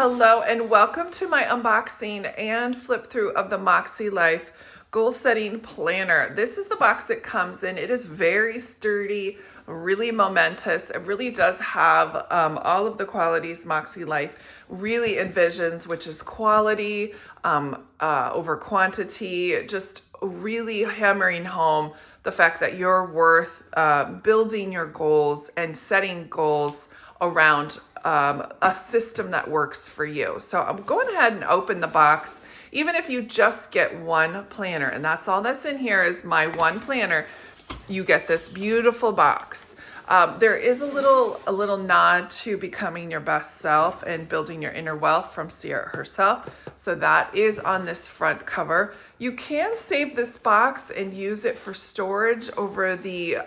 Hello and welcome to my unboxing and flip through of the Mäksēlife Goal Setting Planner. This is the box it comes in. It is very sturdy, really momentous. It really does have all of the qualities Mäksēlife really envisions, which is quality over quantity, just really hammering home the fact that you're worth building your goals and setting goals around a system that works for you. So I'm going ahead and open the box. Even if you just get one planner, and that's all that's in here is my one planner, you get this beautiful box. There is a little nod to becoming your best self and building your inner wealth from Sierra herself. So that is on this front cover. You can save this box and use it for storage over the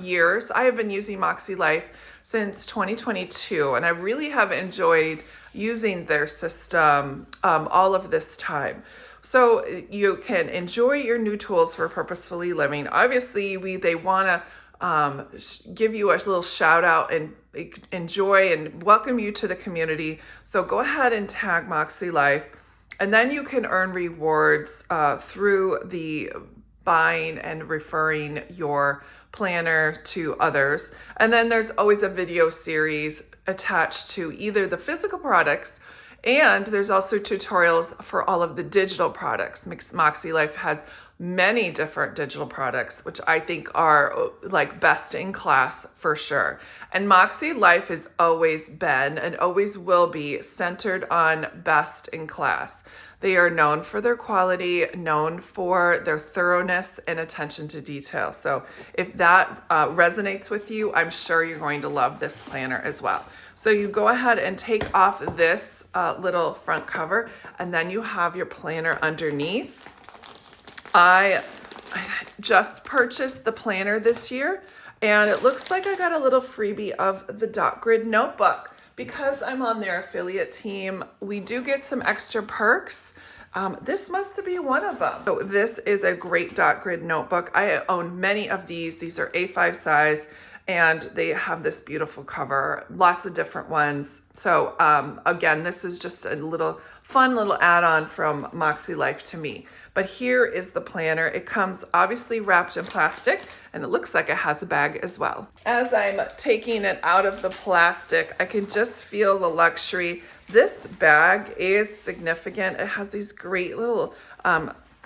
years. I have been using Mäksēlife since 2022, and I really have enjoyed using their system all of this time. So you can enjoy your new tools for purposefully living. Obviously, they want to give you a little shout out and enjoy and welcome you to the community. So go ahead and tag Mäksēlife, and then you can earn rewards through the buying and referring your planner to others. And then there's always a video series attached to either the physical products, and there's also tutorials for all of the digital products. Mäksēlife has many different digital products, which I think are like best in class for sure. And Mäksēlife has always been and always will be centered on best in class. They are known for their quality, known for their thoroughness and attention to detail. So if that resonates with you, I'm sure you're going to love this planner as well. So you go ahead and take off this little front cover, and then you have your planner underneath. I just purchased the planner this year, and it looks like I got a little freebie of the dot grid notebook. Because I'm on their affiliate team, we do get some extra perks. This must be one of them. So this is a great dot grid notebook. I own many of these. These are A5 size, and they have this beautiful cover, lots of different ones. So again, this is just a fun little add-on from Mäksēlife to me. But here is the planner. It comes obviously wrapped in plastic, and it looks like it has a bag as well. As I'm taking it out of the plastic, I can just feel the luxury. This bag is significant. It has these great little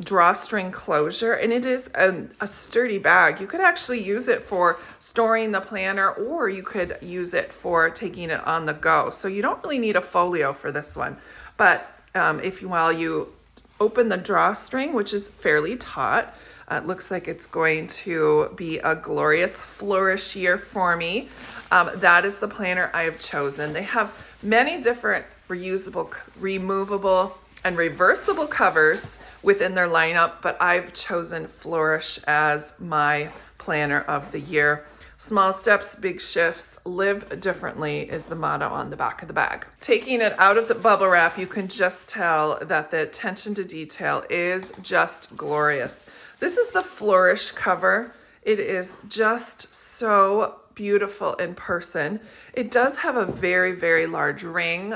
drawstring closure, and it is a sturdy bag. You could actually use it for storing the planner, or you could use it for taking it on the go. So you don't really need a folio for this one. But while you open the drawstring, which is fairly taut, it looks like it's going to be a glorious flourish year for me. That is the planner I have chosen. They have many different reusable, removable, and reversible covers within their lineup, but I've chosen Flourish as my planner of the year. Small steps, big shifts, live differently is the motto on the back of the bag. Taking it out of the bubble wrap, you can just tell that the attention to detail is just glorious. This is the Flourish cover. It is just so beautiful in person. It does have a very, very large ring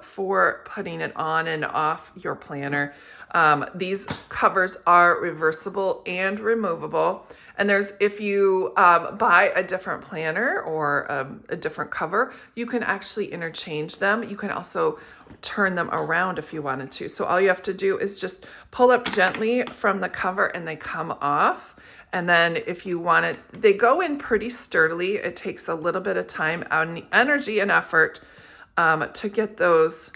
for putting it on and off your planner. These covers are reversible and removable. And if you buy a different planner or a different cover, you can actually interchange them. You can also turn them around if you wanted to. So all you have to do is just pull up gently from the cover and they come off. And then if you want it, they go in pretty sturdily. It takes a little bit of time, energy, and effort to get those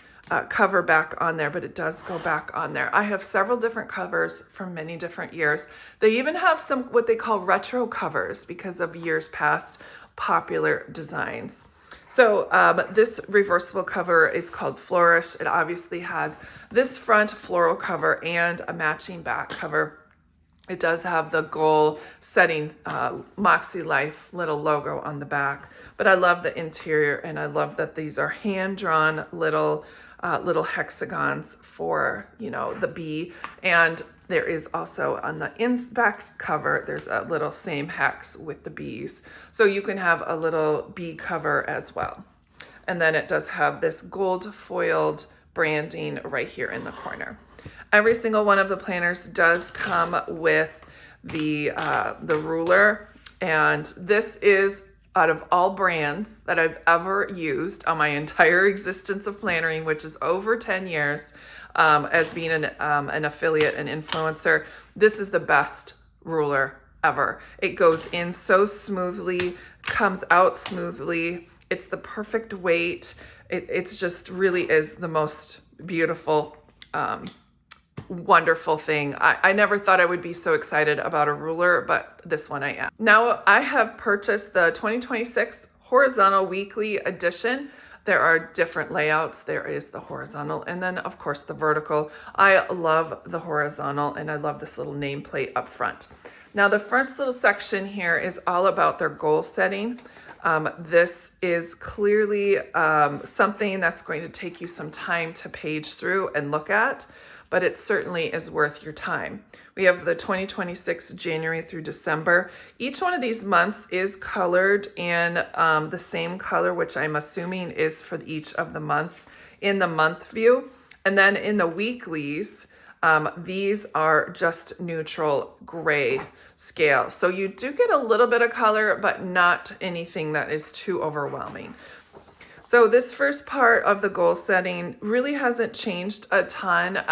cover back on there, but it does go back on there. I have several different covers from many different years. They even have some what they call retro covers because of years past popular designs. So this reversible cover is called Flourish. It obviously has this front floral cover and a matching back cover. It does have the goal setting Mäksēlife little logo on the back, but I love the interior, and I love that these are hand-drawn little hexagons for, the bee. And there is also on the back cover, there's a little same hex with the bees. So you can have a little bee cover as well. And then it does have this gold foiled branding right here in the corner. Every single one of the planners does come with the ruler, and this is out of all brands that I've ever used on my entire existence of plannering, which is over 10 years as being an affiliate and influencer. This is the best ruler ever. It goes in so smoothly, comes out smoothly. It's the perfect weight. It's just really is the most beautiful, wonderful thing. I never thought I would be so excited about a ruler, but this one I am. Now I have purchased the 2026 horizontal weekly edition. There are different layouts. There is the horizontal and then of course the vertical. I love the horizontal and I love this little nameplate up front. Now the first little section here is all about their goal setting. This is clearly something that's going to take you some time to page through and look at, but it certainly is worth your time. We have the 2026 January through December. Each one of these months is colored in the same color, which I'm assuming is for each of the months in the month view. And then in the weeklies, these are just neutral gray scale. So you do get a little bit of color, but not anything that is too overwhelming. So this first part of the goal setting really hasn't changed a ton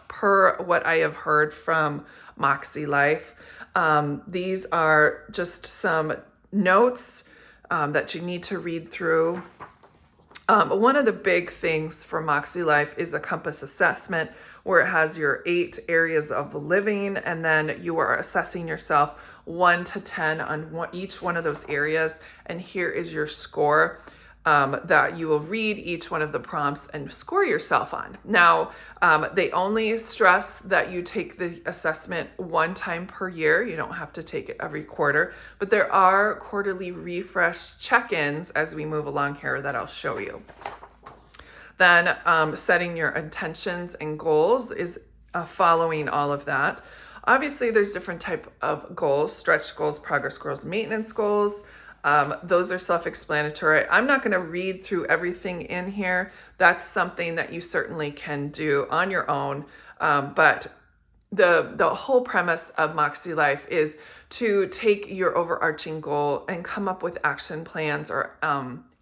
per what I have heard from Mäksēlife. These are just some notes that you need to read through. One of the big things for Mäksēlife is a compass assessment where it has your 8 areas of living, and then you are assessing yourself 1 to 10 on each one of those areas. And here is your score that you will read each one of the prompts and score yourself on. Now, they only stress that you take the assessment 1 time per year. You don't have to take it every quarter, but there are quarterly refresh check-ins as we move along here that I'll show you. Then setting your intentions and goals is following all of that. Obviously, there's different type of goals: stretch goals, progress goals, maintenance goals. Those are self-explanatory. I'm not going to read through everything in here. That's something that you certainly can do on your own. But the whole premise of Mäksēlife is to take your overarching goal and come up with action plans or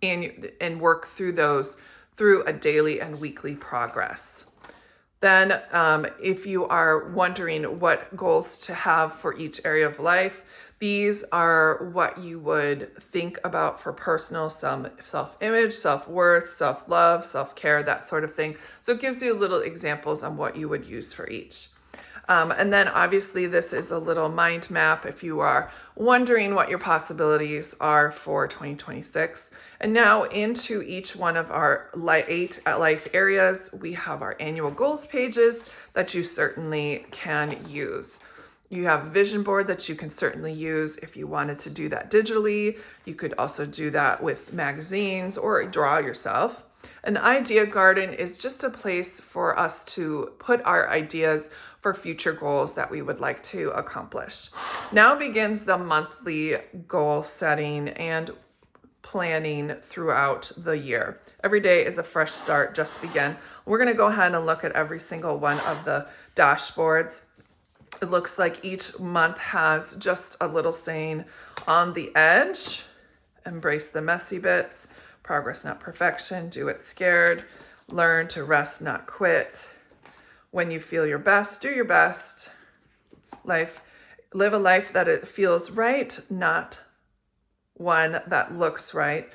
and work through those through a daily and weekly progress. Then if you are wondering what goals to have for each area of life, these are what you would think about for personal self-image, self-worth, self-love, self-care, that sort of thing. So it gives you little examples on what you would use for each. And then obviously this is a little mind map if you are wondering what your possibilities are for 2026. And now into each one of our 8 life areas, we have our annual goals pages that you certainly can use. You have a vision board that you can certainly use if you wanted to do that digitally. You could also do that with magazines or draw yourself. An idea garden is just a place for us to put our ideas for future goals that we would like to accomplish. Now begins the monthly goal setting and planning throughout the year. Every day is a fresh start, just begin. We're going to go ahead and look at every single one of the dashboards. It looks like each month has just a little saying on the edge: embrace the messy bits, progress not perfection, do it scared, learn to rest not quit, when you feel your best, do your best, live a life that it feels right, not one that looks right.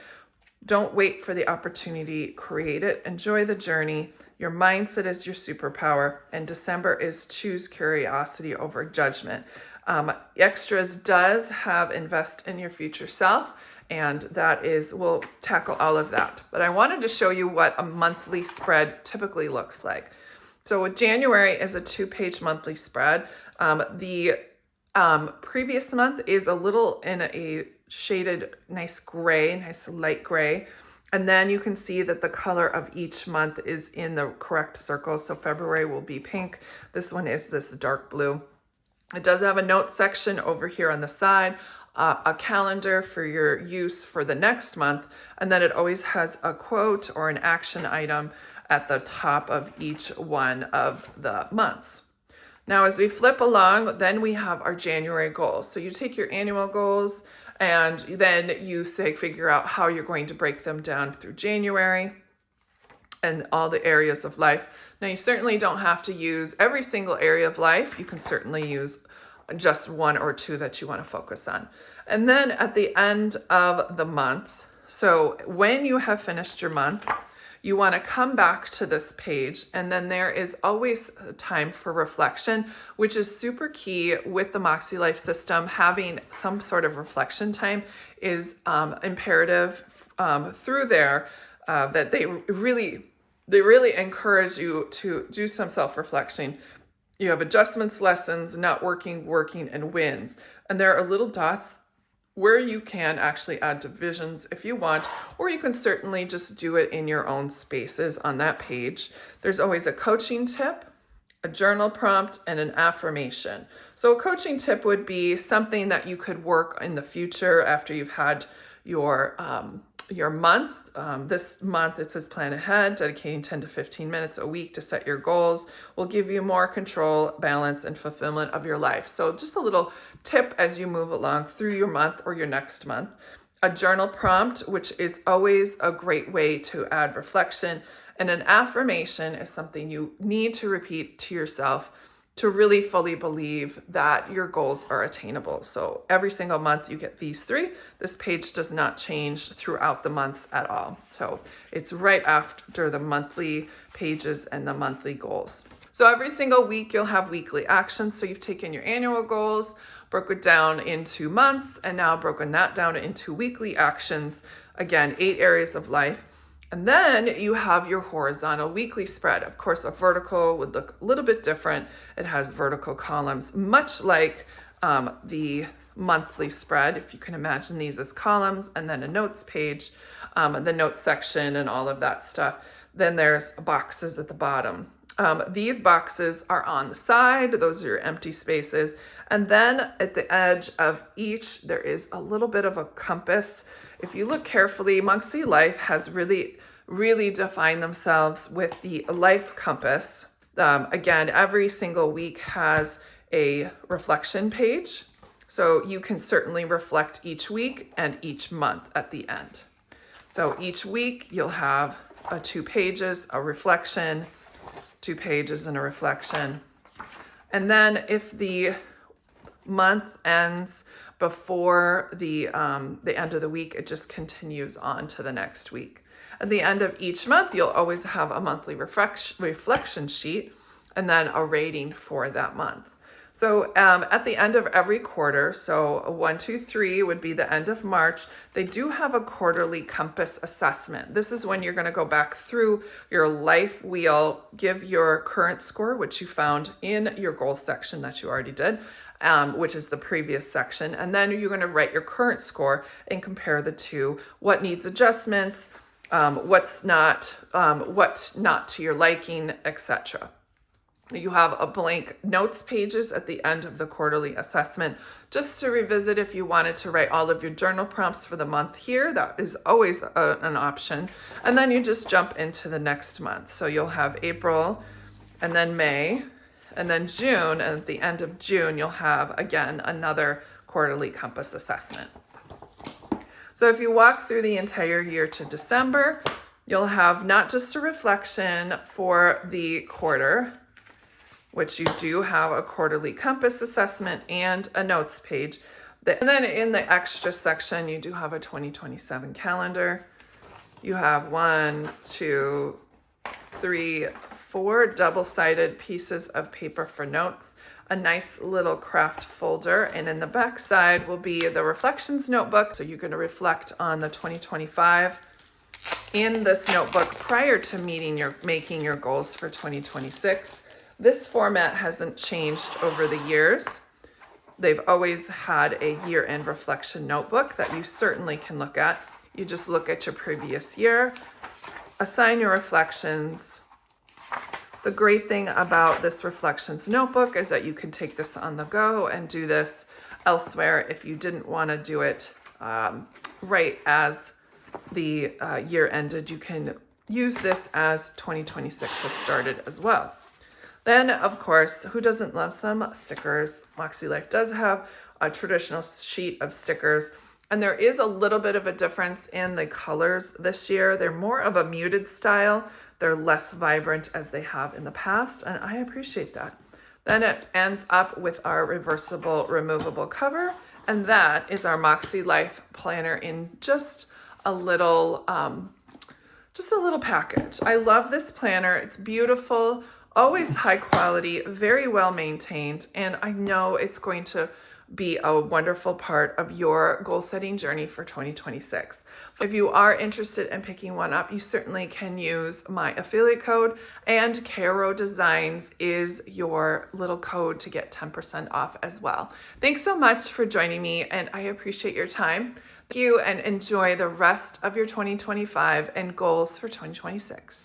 Don't wait for the opportunity, create it, enjoy the journey. Your mindset is your superpower, and December is choose curiosity over judgment. Extras does have invest in your future self, and that is, we'll tackle all of that. But I wanted to show you what a monthly spread typically looks like. So January is a 2-page monthly spread. The previous month is a little in a shaded nice gray, nice light gray. And then you can see that the color of each month is in the correct circle. So February will be pink. This one is this dark blue. It does have a note section over here on the side. a calendar for your use for the next month, and then it always has a quote or an action item at the top of each one of the months. Now, as we flip along, then we have our January goals. So you take your annual goals and then you figure out how you're going to break them down through January and all the areas of life. Now, you certainly don't have to use every single area of life. You can certainly use just one or two that you want to focus on. And then at the end of the month, so when you have finished your month, you want to come back to this page, and then there is always time for reflection, which is super key with the Mäksēlife system. Having some sort of reflection time is imperative through there, that they really encourage you to do some self-reflection. You have adjustments, lessons, not working, working, and wins. And there are little dots where you can actually add divisions if you want, or you can certainly just do it in your own spaces on that page. There's always a coaching tip, a journal prompt, and an affirmation. So a coaching tip would be something that you could work in the future after you've had your month. This month it says plan ahead, dedicating 10 to 15 minutes a week to set your goals will give you more control, balance, and fulfillment of your life. So just a little tip as you move along through your month or your next month. A journal prompt, which is always a great way to add reflection. And an affirmation is something you need to repeat to yourself to really fully believe that your goals are attainable. So every single month you get these three. This page does not change throughout the months at all. So it's right after the monthly pages and the monthly goals. So every single week you'll have weekly actions. So you've taken your annual goals, broke it down into months, and now broken that down into weekly actions. Again, 8 areas of life. And then you have your horizontal weekly spread. Of course, a vertical would look a little bit different. It has vertical columns, much like the monthly spread, if you can imagine these as columns, and then a notes page, the notes section, and all of that stuff. Then there's boxes at the bottom. These boxes are on the side. Those are your empty spaces. And then at the edge of each, there is a little bit of a compass. If you look carefully, Mäksēlife has really defined themselves with the life compass. Again, every single week has a reflection page. So you can certainly reflect each week and each month at the end. So each week you'll have 2 pages, a reflection, 2 pages and a reflection. And then if the month ends before the end of the week, it just continues on to the next week. At the end of each month, you'll always have a monthly reflection sheet and then a rating for that month. So at the end of every quarter, so 1, 2, 3 would be the end of March, they do have a quarterly compass assessment. This is when you're going to go back through your life wheel, give your current score, which you found in your goals section that you already did, which is the previous section. And then you're going to write your current score and compare the two, what needs adjustments, what's not to your liking, etc. You have a blank notes pages at the end of the quarterly assessment, just to revisit if you wanted to write all of your journal prompts for the month here. That is always an option. And then you just jump into the next month. So you'll have April, and then May, and then June. And at the end of June, you'll have, again, another quarterly compass assessment. So if you walk through the entire year to December, you'll have not just a reflection for the quarter, which you do have a quarterly compass assessment and a notes page. And then in the extra section, you do have a 2027 calendar. You have 1, 2, 3, 4 double-sided pieces of paper for notes, a nice little craft folder, and in the back side will be the reflections notebook. So you're going to reflect on the 2025 in this notebook prior to making your goals for 2026. This format hasn't changed over the years. They've always had a year-end reflection notebook that you certainly can look at. You just look at your previous year, assign your reflections. The great thing about this reflections notebook is that you can take this on the go and do this elsewhere if you didn't want to do it right as the year ended. You can use this as 2026 has started as well. Then, of course, who doesn't love some stickers? Mäksēlife does have a traditional sheet of stickers, and there is a little bit of a difference in the colors this year. They're more of a muted style. They're less vibrant as they have in the past, and I appreciate that. Then it ends up with our reversible, removable cover, and that is our Mäksēlife planner in just a little package. I love this planner. It's beautiful, always high quality, very well maintained, and I know it's going to be a wonderful part of your goal setting journey for 2026. If you are interested in picking one up, you certainly can use my affiliate code, and Caro Designs is your little code to get 10% off as well. Thanks so much for joining me, and I appreciate your time. Thank you, and enjoy the rest of your 2025 and goals for 2026.